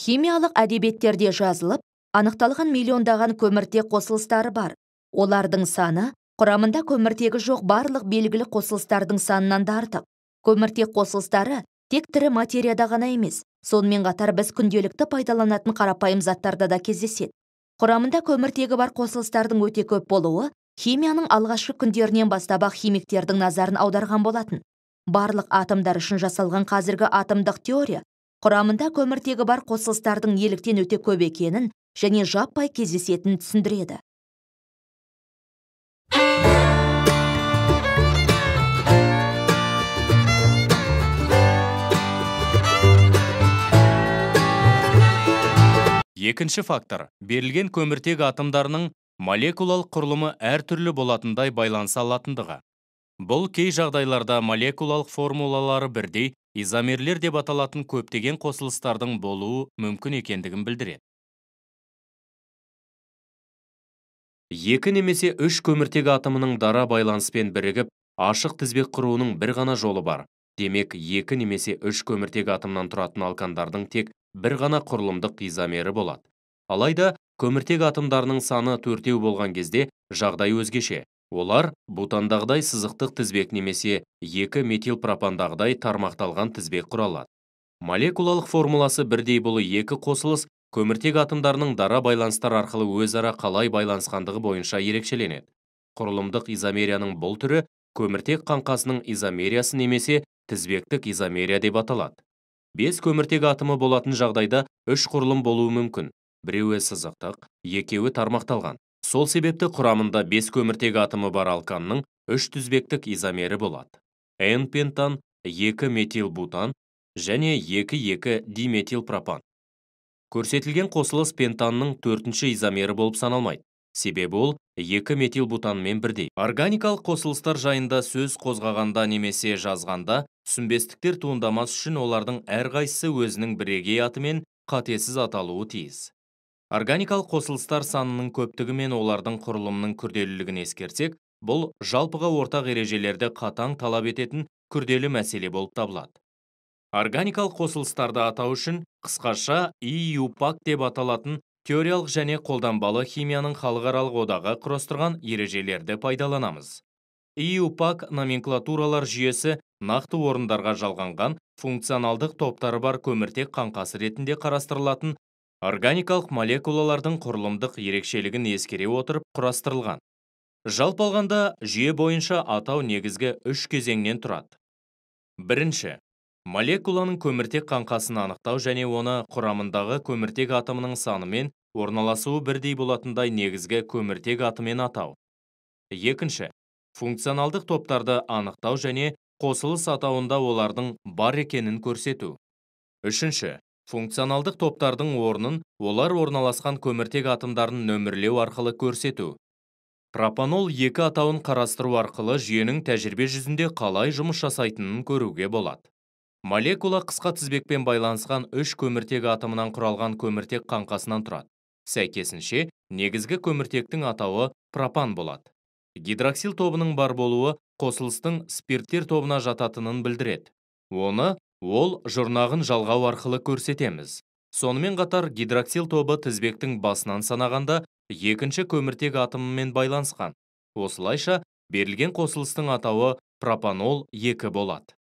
Химиялық әдебиеттерде жазылып, анықталған миллиондаған көміртек қосылыстары бар. Олардың саны құрамында көміртегі жоқ барлық белгілі қосылыстардың санынан да артық. Көміртек қосылыстары тек тірі материяда ғана емес, сонымен қатар біз күнделікті пайдаланатын қарапайым заттарда да кездеседі. Құрамында көміртегі бар қосылыстардың өте көп болуы химияның алғашқы күндерінен бастап-ақ химиктердің назарын аударған болатын. Барлық атомдар үшін жасалған қазіргі атомдық теория құрамында көміртегі бар қосылыстардың неліктен өте көп екенін және жаппай кездесетінін түсіндіреді. Екінші фактор. Берілген көміртек атомдарының молекулалық құрылымы әртүрлі болатындай байланыса алатындығы. Бұл кей жағдайларда молекулалық формулалары бірдей, изомерлер деп аталатын көптеген қосылыстардың болуы мүмкін екендігін білдіреді. Екі немесе үш көміртек атомының дара байланыспен бірігіп, ашық тізбек құруының бір ғана жолы бар. Демек, екі немесе үш көміртек атомнан тұратын алкандардың тек бір ғана құрылымдық изомері болады. Алайда, көміртек атомдарының саны төртеу болған кезде жағдай өзгеше. Олар бутандағыдай сызықтық тізбек немесе екі метилпропандағыдай тармақталған тізбек құралады. Молекулалық формуласы бірдей болу екі қосылыс көміртек атомдарының дара байланыстар арқылы өзара қалай байланысқандығы бойынша ерекшеленеді. Құрылымдық изомерияның бұл түрі көміртек қаңқасының изомериясы немесе тізбектік изомерия деп аталады. 5 көміртек атомы болатын жағдайда үш құрылым болуы мүмкін. Біреуі сызықтық, екеуі тармақталған. Сол себепті құрамында 5 көміртек атомы бар алканның үш тізбектік изомері болады. N-пентан, 2 метилбутан және 2,2 диметилпропан. Көрсетілген қосылыс пентанның төртінші изомері болып саналмайды. Себебі ол 2 метилбутанмен бірдей. Органикалық қосылыстар жайында сөз қозғағанда немесе жазғанда түсінбестіктер туындамас үшін олардың әрқайсысы өзінің бірегей атымен қатесіз аталуы тиіс. Органикалық қосылыстар санының көптігі мен олардың құрылымының күрделілігін ескерсек, бұл жалпыға ортақ ережелерді қатаң талап ететін күрделі мәселе болып табылады. Органикалық қосылыстарды атау үшін қысқаша IUPAC деп аталатын теориялық және қолданбалы химияның халықаралық одағы құрастырған ережелерді пайдаланамыз. IUPAC номенклатуралар жүйесі нақты орындарға жалғанған функционалдық топтары бар көміртек қаңқасы ретінде қарастырылатын органикалық молекулалардың құрылымдық ерекшелігін ескере отырып құрастырылған. Жалпы алғанда жүйе бойынша атау негізгі үш кезеңнен тұрады. Бірінші, молекуланың көміртек қаңқасын анықтау және оны құрамындағы көміртек атомының санымен орналасуы бірдей болатындай негізгі көміртек атымен атау. Екінші, функционалдық топтарды анықтау және қосылыс атауында олардың бар екенін көрсету. Үшінші, функционалдық топтардың орнын олар орналасқан көміртек атомдарын нөмірлеу арқылы көрсету. Пропанол 2 атауын қарастыру арқылы жүйенің тәжірибе жүзінде қалай жұмыс жасайтынын көруге болады. Молекула қысқа тізбекпен байланысқан 3 көміртек атомынан құралған көміртек қаңқасынан тұрады. Сәйкесінше, негізгі көміртектің атауы пропан болады. Гидроксил тобының бар болуы қосылыстың спирттер тобына жататынын білдіреді. Оны ол жұрнағын жалғау арқылы көрсетеміз. Сонымен қатар гидроксил тобы тізбектің басынан санағанда екінші көміртек атомымен байланысқан. Осылайша, берілген қосылыстың атауы пропанол 2 болады.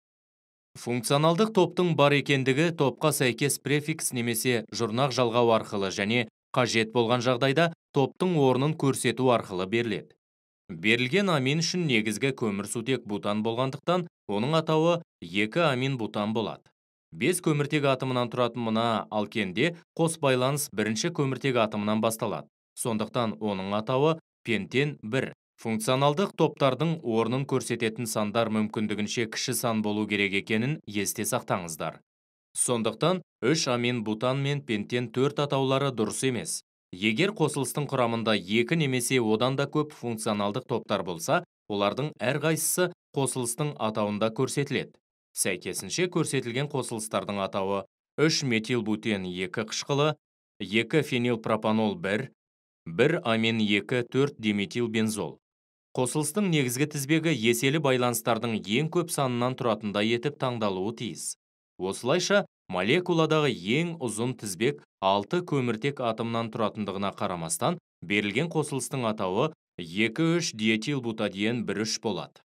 Функционалдық топтың бар екендігі топқа сәйкес префикс немесе жұрнақ жалғау арқылы және қажет болған жағдайда топтың орнын көрсету арқылы беріледі. Берілген амин үшін негізгі көмірсутек бутан болғандықтан, оның атауы 2 амин бутан болады. 5 көміртек атомынан тұратын мына алкенде қос байланыс бірінші көміртек атомынан басталады. Сондықтан оның атауы пентен 1. Функционалдық топтардың орнын көрсететін сандар мүмкіндігінше кіші сан болу керек екенін есте сақтаңыздар. Сондықтан 3 амин бутан мен пентен 4 атаулары дұрыс емес. Егер қосылыстың құрамында 2 немесе одан да көп функционалдық топтар болса, олардың әрқайсысы қосылыстың атауында көрсетіледі. Сәйкесінше көрсетілген қосылыстардың атауы 3 метилбутен 2 қышқылы, 2 фенилпропанол 1, 1 амин 2 4 диметилбензол. Қосылыстың негізгі тізбегі еселі байланыстардың ең көп санынан тұратындай етіп таңдалуы тиіс. Осылайша, Молекуладағы ең ұзын тізбек 6 көміртек атомнан тұратындығына қарамастан, берілген қосылыстың атауы 2,3 диэтилбутадиен 1,3 болады.